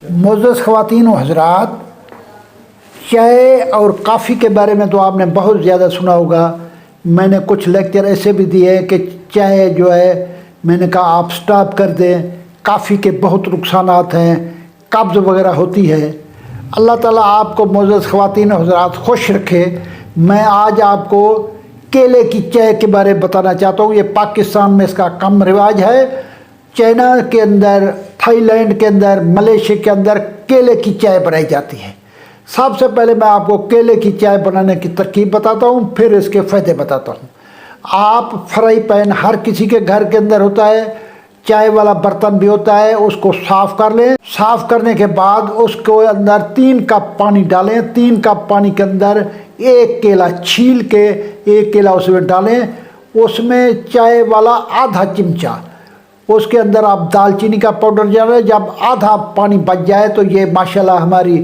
मोअज़्ज़ज़ ख़वातीन व हज़रात, चाय और काफ़ी के बारे में तो आपने बहुत ज़्यादा सुना होगा। मैंने कुछ लेक्चर ऐसे भी दिए कि चाय जो है, मैंने कहा आप स्टॉप कर दें, काफ़ी के बहुत नुकसानात हैं, कब्ज़ वगैरह होती है। अल्लाह ताला आपको मोअज़्ज़ज़ ख़वातीन व हज़रात खुश रखे। मैं आज आपको केले की चाय के बारे में बताना चाहता हूँ। ये पाकिस्तान में इसका कम रिवाज है। चाइना के अंदर, थाईलैंड के अंदर, मलेशिया के अंदर केले की चाय बनाई जाती है। सबसे पहले मैं आपको केले की चाय बनाने की तरकीब बताता हूँ, फिर इसके फ़ायदे बताता हूँ। आप फ्राई पैन हर किसी के घर के अंदर होता है, चाय वाला बर्तन भी होता है, उसको साफ़ कर लें। साफ़ करने के बाद उसको अंदर 3 कप पानी डालें। 3 कप पानी के अंदर 1 केला छील के 1 केला उसमें डालें। उसमें चाय वाला आधा चिमचा, उसके अंदर आप दालचीनी का पाउडर डालें। जब आधा पानी बच जाए तो ये माशाल्लाह हमारी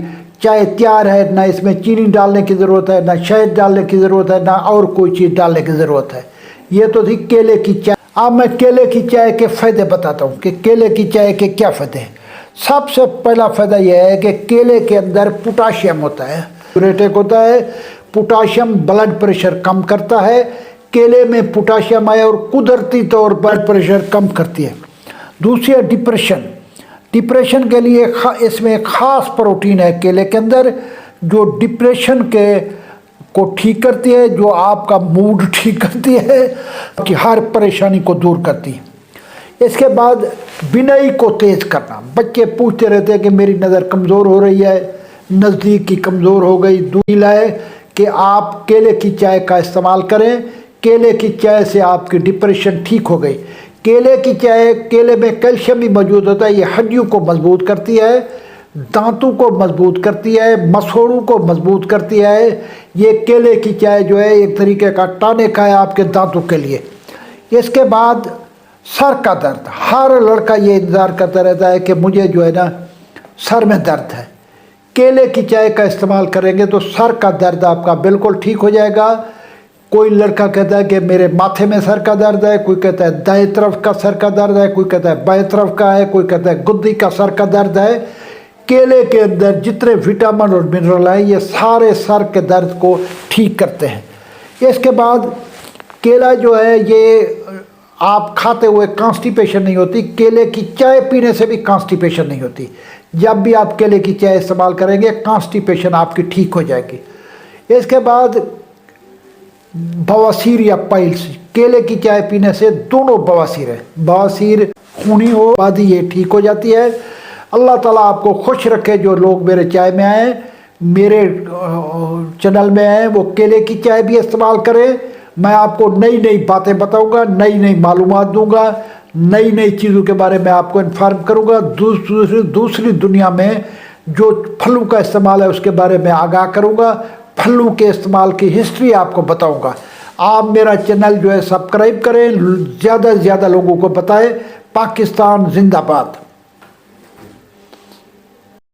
चाय तैयार है। ना इसमें चीनी डालने की ज़रूरत है, ना शहद डालने की ज़रूरत है, ना और कोई चीज़ डालने की ज़रूरत है। ये तो थी केले की चाय। अब मैं केले की चाय के फ़ायदे बताता हूँ कि केले की चाय के क्या फ़ायदे हैं। सबसे पहला फ़ायदा यह है कि केले के अंदर पोटाशियम होता है, डाययूरेटिक होता है। पोटाशियम ब्लड प्रेशर कम करता है। केले में पोटाशियम है और कुदरती तौर पर ब्लड प्रेशर कम करती है। दूसरी है डिप्रेशन के लिए इसमें ख़ास प्रोटीन है केले के अंदर, जो डिप्रेशन के को ठीक करती है, जो आपका मूड ठीक करती है, कि हर परेशानी को दूर करती है। इसके बाद बिनाई को तेज़ करना। बच्चे पूछते रहते हैं कि मेरी नज़र कमज़ोर हो रही है, नज़दीक की कमज़ोर हो गई। दूसरी है कि आप केले की चाय का इस्तेमाल करें। केले की चाय से आपकी डिप्रेशन ठीक हो गई। केले की चाय, केले में कैल्शियम भी मौजूद होता है। ये हड्डियों को मजबूत करती है, दांतों को मजबूत करती है, मसोड़ों को मजबूत करती है। ये केले की चाय जो है एक तरीके का टॉनिक है आपके दांतों के लिए। इसके बाद सर का दर्द, हर लड़का ये इंतज़ार करता रहता है कि मुझे जो है ना सर में दर्द है। केले की चाय का इस्तेमाल करेंगे तो सर का दर्द आपका बिल्कुल ठीक हो जाएगा। कोई लड़का कहता है कि मेरे माथे में सर का दर्द है, कोई कहता है दाएं तरफ का सर का दर्द है, कोई कहता है बाएं तरफ का है, कोई कहता है गुद्दी का सर का दर्द है। केले के अंदर जितने विटामिन और मिनरल हैं ये सारे सर के दर्द को ठीक करते हैं। इसके बाद केला जो है ये आप खाते हुए कॉन्स्टिपेशन नहीं होती। केले की चाय पीने से भी कॉन्स्टिपेशन नहीं होती। जब भी आप केले की चाय इस्तेमाल करेंगे कॉन्स्टिपेशन आपकी ठीक हो जाएगी। इसके बाद बवासीर या पाइल्स, केले की चाय पीने से दोनों बवासीर है, बवासीर खूनी हो आदि ये ठीक हो जाती है। अल्लाह ताला आपको खुश रखे। जो लोग मेरे चाय में आए, मेरे चैनल में आए, वो केले की चाय भी इस्तेमाल करें। मैं आपको नई नई बातें बताऊंगा, नई नई मालूमात दूंगा, नई नई चीज़ों के बारे में आपको इन्फॉर्म करूंगा। दूसरी दुनिया में जो फलों का इस्तेमाल है उसके बारे में आगाह करूंगा। फलों के इस्तेमाल की हिस्ट्री आपको बताऊंगा। आप मेरा चैनल जो है सब्सक्राइब करें, ज़्यादा से ज़्यादा लोगों को बताएं। पाकिस्तान जिंदाबाद।